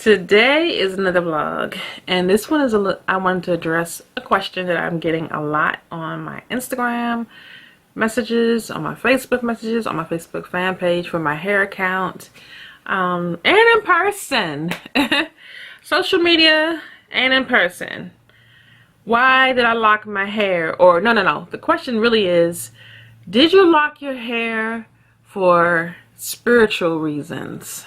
Today is another vlog, and this one is I wanted to address a question that I'm getting a lot on my Instagram messages, on my Facebook messages, on my Facebook fan page for my hair account, and in person, social media and in person. Why did I lock my hair? Or no. The question really is, did you lock your hair for spiritual reasons?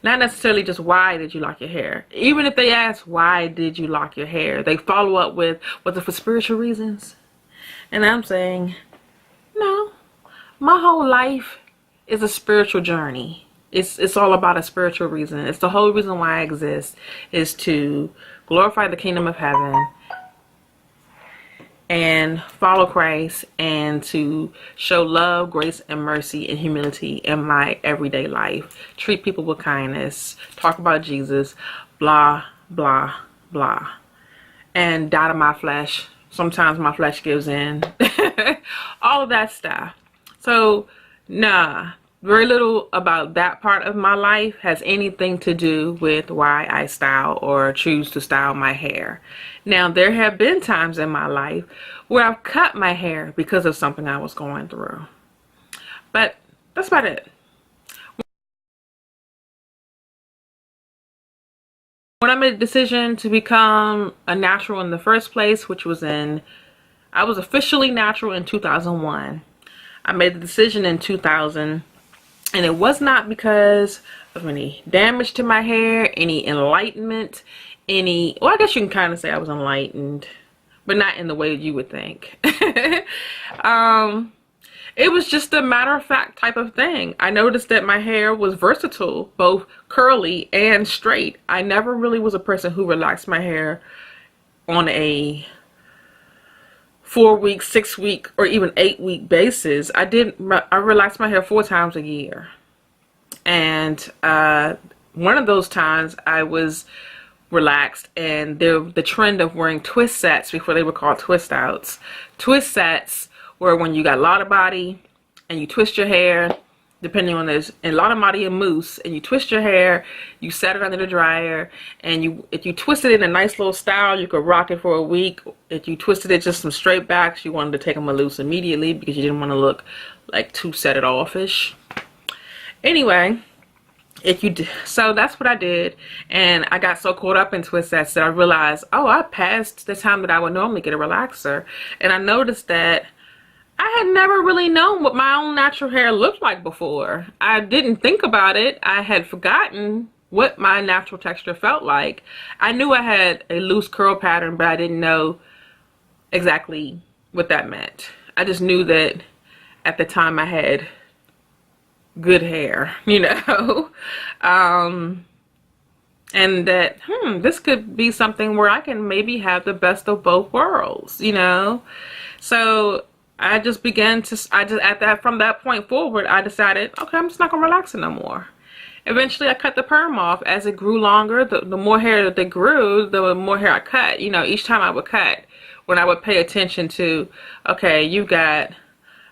Not necessarily just why did you lock your hair. Even if they ask why did you lock your hair, they follow up with, was it for spiritual reasons? And I'm saying, no. My whole life is a spiritual journey. It's all about a spiritual reason. It's the whole reason why I exist, is to glorify the kingdom of heaven and follow Christ, and to show love, grace, and mercy and humility in my everyday life. Treat people with kindness, talk about Jesus, blah, blah, blah. And die to my flesh. Sometimes my flesh gives in. All of that stuff. So, nah, very little about that part of my life has anything to do with why I style or choose to style my hair. Now, there have been times in my life where I've cut my hair because of something I was going through. But that's about it. When I made the decision to become a natural in the first place, which was I was officially natural in 2001. I made the decision in 2000, and it was not because of any damage to my hair, any enlightenment, well, I guess you can kind of say I was enlightened, but not in the way you would think. It was just a matter-of-fact type of thing. I noticed that my hair was versatile, both curly and straight. I never really was a person who relaxed my hair on a 4-week, 6-week, or even 8-week basis. I relaxed my hair 4 times a year. And one of those times I was relaxed, and the trend of wearing twist sets before they were called twist outs. Twist sets were when you got a lot of body and you twist your hair, depending on this, and a lot of body and mousse, and you twist your hair, you set it under the dryer, and if you twisted it in a nice little style, you could rock it for a week. If you twisted it just some straight backs, you wanted to take them loose immediately because you didn't want to look like too set it offish. Anyway, so that's what I did, and I got so caught up in twist sets that I realized, oh, I passed the time that I would normally get a relaxer. And I noticed that I had never really known what my own natural hair looked like before. I didn't think about it. I had forgotten what my natural texture felt like. I knew I had a loose curl pattern, but I didn't know exactly what that meant. I just knew that at the time I had good hair, you know. And that this could be something where I can maybe have the best of both worlds, you know. So I just began to, from that point forward, I decided, okay, I'm just not gonna relax it no more. Eventually I cut the perm off. As it grew longer, the more hair that they grew, the more hair I cut. You know, each time I would cut, when I would pay attention to, okay, you got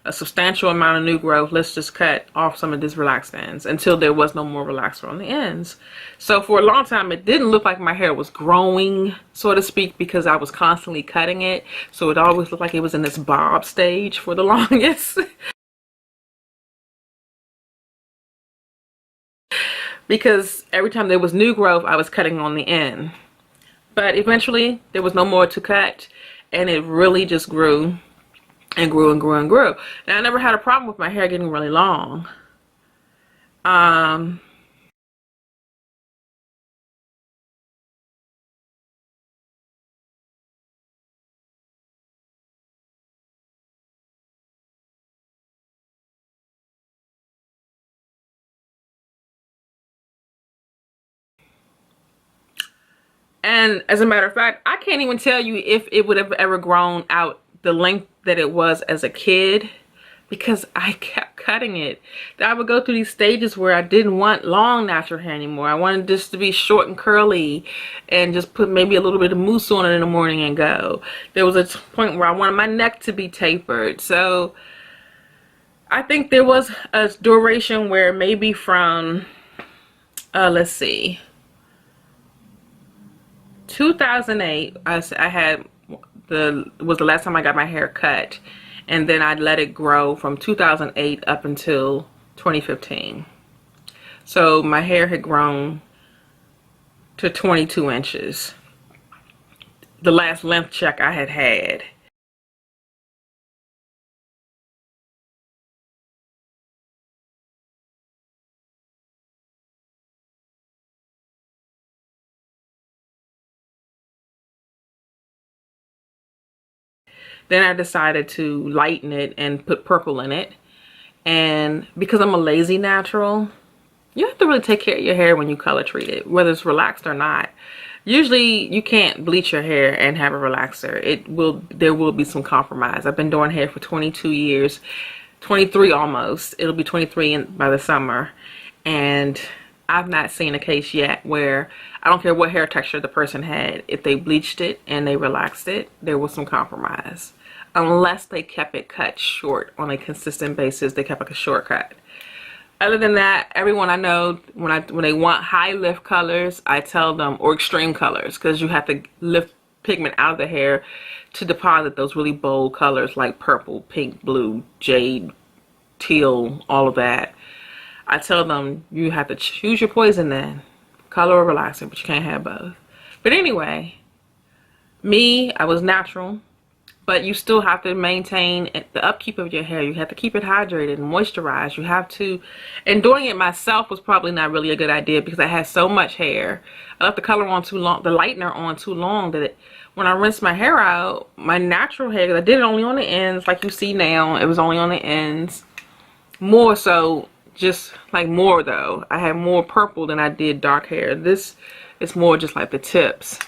a substantial amount of new growth, let's just cut off some of these relaxed ends until there was no more relaxer on the ends. So for a long time, it didn't look like my hair was growing, so to speak, because I was constantly cutting it. So it always looked like it was in this bob stage for the longest. Because every time there was new growth, I was cutting on the end. But eventually, there was no more to cut, and it really just grew and grew and grew and grew. Now, I never had a problem with my hair getting really long. And as a matter of fact, I can't even tell you if it would have ever grown out the length that it was as a kid, because I kept cutting it. I would go through these stages where I didn't want long natural hair anymore. I wanted this to be short and curly and just put maybe a little bit of mousse on it in the morning and go. There was a point where I wanted my neck to be tapered. So I think there was a duration where maybe from let's see, 2008, I had was the last time I got my hair cut, and then I let it grow from 2008 up until 2015. So my hair had grown to 22 inches. The last length check I had had. Then I decided to lighten it and put purple in it. And because I'm a lazy natural, you have to really take care of your hair when you color treat it, whether it's relaxed or not. Usually you can't bleach your hair and have a relaxer. There will be some compromise. I've been doing hair for 22 years, 23 almost. It'll be 23 by the summer. And I've not seen a case yet where, I don't care what hair texture the person had, if they bleached it and they relaxed it, there was some compromise. Unless they kept it cut short on a consistent basis, they kept like a shortcut. Other than that, everyone I know, when they want high lift colors, I tell them, or extreme colors, because you have to lift pigment out of the hair to deposit those really bold colors like purple, pink, blue, jade, teal, all of that. I tell them you have to choose your poison then, color or relaxer, but you can't have both. But anyway, I was natural. But you still have to maintain the upkeep of your hair. You have to keep it hydrated and moisturized. You have to, and doing it myself was probably not really a good idea because I had so much hair. I left the color on too long, the lightener on too long, that when I rinsed my hair out, my natural hair, 'cause I did it only on the ends, like you see now, it was only on the ends. More so, just like more though. I had more purple than I did dark hair. This is more just like the tips.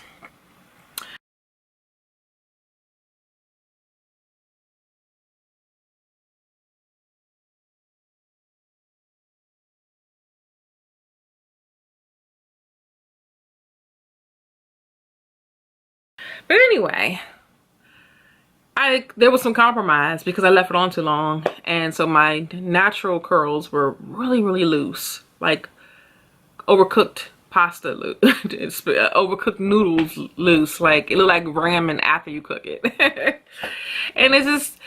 But anyway, there was some compromise because I left it on too long, and so my natural curls were really, really loose, like overcooked pasta loose, overcooked noodles loose, like it looked like ramen after you cook it. And it just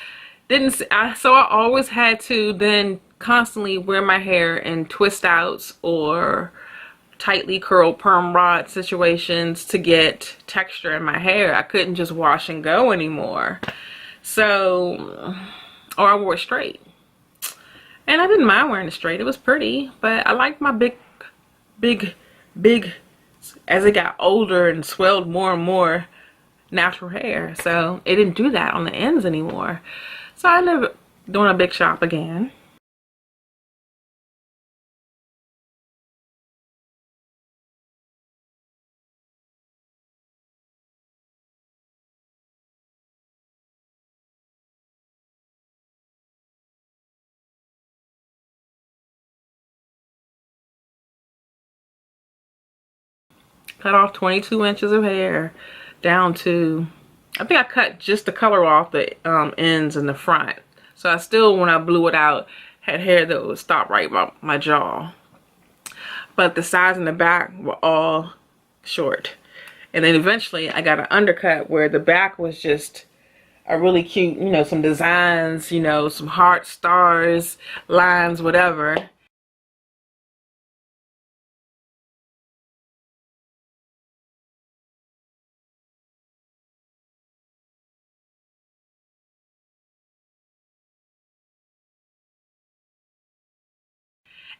didn't. So I always had to then constantly wear my hair in twist outs or tightly curled perm rod situations to get texture in my hair. I couldn't just wash and go anymore. So, or I wore it straight. And I didn't mind wearing it straight. It was pretty, but I liked my big, as it got older and swelled more and more, natural hair. So it didn't do that on the ends anymore. So I ended up doing a big shop again. Cut off 22 inches of hair down to, I think I cut just the color off the ends in the front. So I still, when I blew it out, had hair that would stop right about my jaw. But the sides and the back were all short. And then eventually I got an undercut where the back was just a really cute, you know, some designs, you know, some heart, stars, lines, whatever.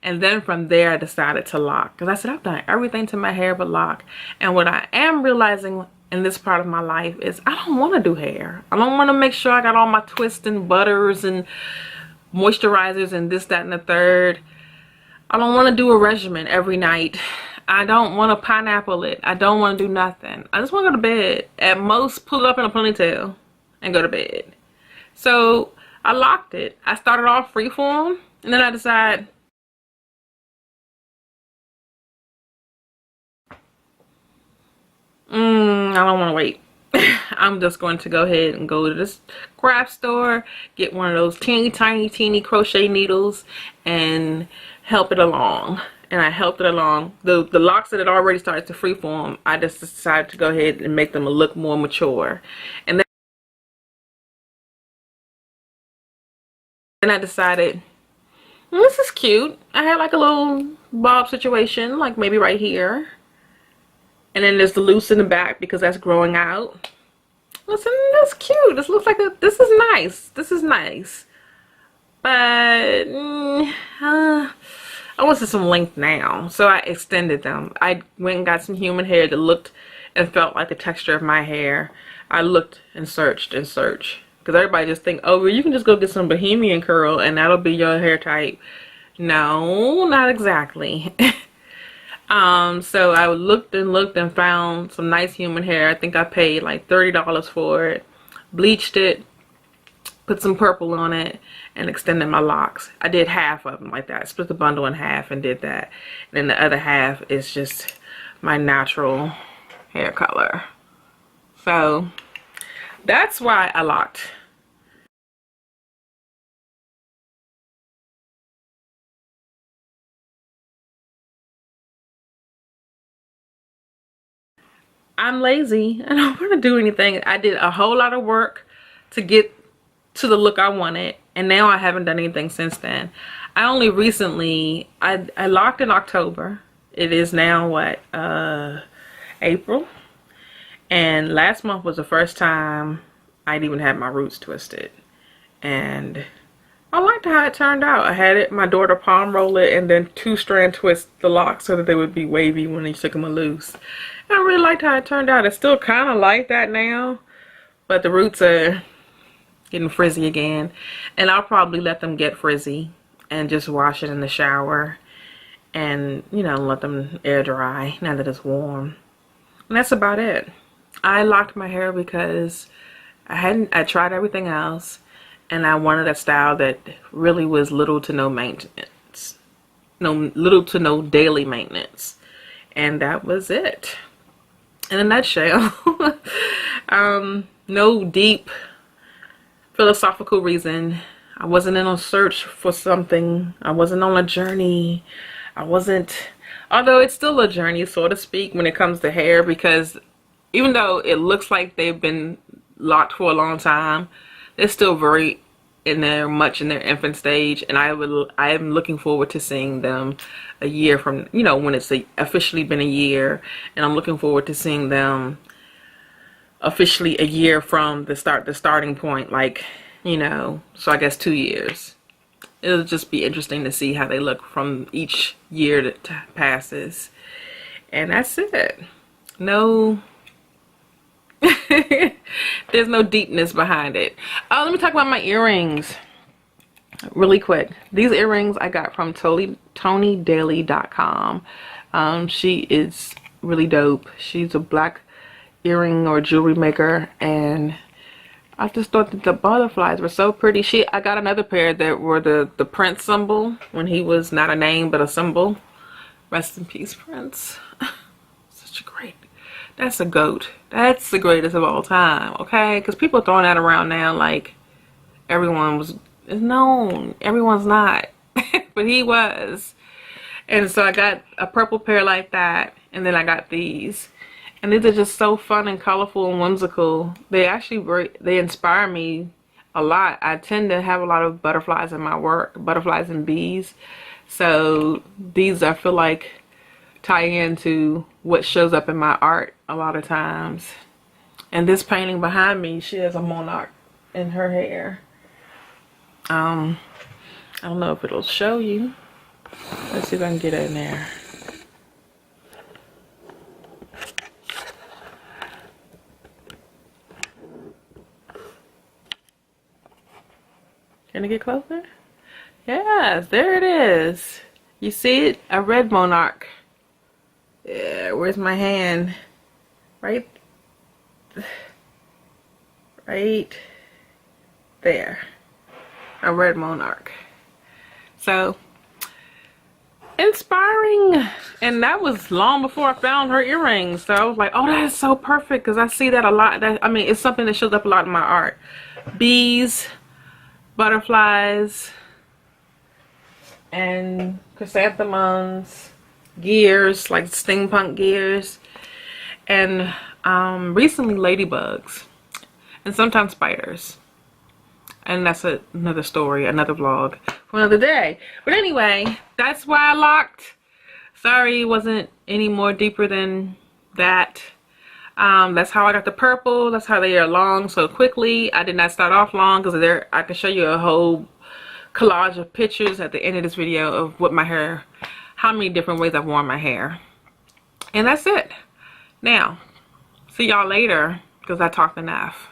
And then from there, I decided to lock. Because I said, I've done everything to my hair but lock. And what I am realizing in this part of my life is I don't want to do hair. I don't want to make sure I got all my twists and butters and moisturizers and this, that, and the third. I don't want to do a regimen every night. I don't want to pineapple it. I don't want to do nothing. I just want to go to bed. At most, pull it up in a ponytail and go to bed. So I locked it. I started off freeform, and then I decided, I don't want to wait. I'm just going to go ahead and go to this craft store, get one of those teeny tiny crochet needles and help it along. and I helped it along. The locks that had already started to freeform, I just decided to go ahead and make them look more mature. And then I decided, this is cute. I had like a little bob situation, like maybe right here. And then there's the loose in the back because that's growing out. Listen, that's cute. This looks like this is nice. This is nice. But I wanted some length now, so I extended them. I went and got some human hair that looked and felt like the texture of my hair. I looked and searched and searched. Because everybody just think, oh, well, you can just go get some bohemian curl and that'll be your hair type. No, not exactly. So I looked and looked and found some nice human hair. I think I paid like $30 for it. Bleached it, put some purple on it, and extended my locks. I did half of them like that. I split the bundle in half and did that. And then the other half is just my natural hair color. So that's why I locked. I'm lazy. I don't want to do anything. I did a whole lot of work to get to the look I wanted, and now I haven't done anything since then. I only recently, I locked in October. It is now what, April? And last month was the first time I'd even had my roots twisted. And I liked how it turned out. I had my daughter palm roll it and then 2-strand twist the locks so that they would be wavy when you took them loose. And I really liked how it turned out. It's still kind of like that now, but the roots are getting frizzy again. And I'll probably let them get frizzy and just wash it in the shower and, you know, let them air dry now that it's warm. And that's about it. I locked my hair because I tried everything else, and I wanted a style that really was little to no maintenance. Little to no daily maintenance. And that was it. In a nutshell. No deep philosophical reason. I wasn't in a search for something. I wasn't on a journey. Although it's still a journey, so to speak, when it comes to hair, because even though it looks like they've been locked for a long time, they're still very much in their infant stage, and I am looking forward to seeing them a year from, you know, when it's officially been a year, and I'm looking forward to seeing them officially a year from the starting point, like, you know, so I guess 2 years. It'll just be interesting to see how they look from each year that passes. And that's it. No, there's no deepness behind it. Let me talk about my earrings really quick. These earrings I got from TonyDaily.com. She is really dope. She's a black earring or jewelry maker, and I just thought that the butterflies were so pretty. I got another pair that were the Prince symbol when he was not a name but a symbol. Rest in peace, Prince. Such a great, that's a goat. That's the greatest of all time, okay? Because people are throwing that around now like everyone is known. Everyone's not. But he was. And so I got a purple pair like that, and then I got these. And these are just so fun and colorful and whimsical. They inspire me a lot. I tend to have a lot of butterflies in my work, butterflies and bees. So these, I feel like, tie into what shows up in my art a lot of times. And this painting behind me, she has a monarch in her hair. I don't know if it'll show you. Let's see if I can get it in there. Can I get closer? Yes, there it is. You see it? A red monarch. Yeah, where's my hand? Right there. A red monarch. So inspiring. And that was long before I found her earrings. So I was like, oh, that is so perfect, because I see that a lot. I mean, it's something that shows up a lot in my art. Bees, butterflies, and chrysanthemums, gears, like steampunk gears, and recently ladybugs, and sometimes spiders. And that's another story, another vlog for another day. But anyway, that's why I locked. Sorry it wasn't any more deeper than that. That's how I got the purple. That's how they are long so quickly. I did not start off long because I can show you a whole collage of pictures at the end of this video of what my hair, how many different ways I've worn my hair. And that's it. Now, see y'all later because I talked enough.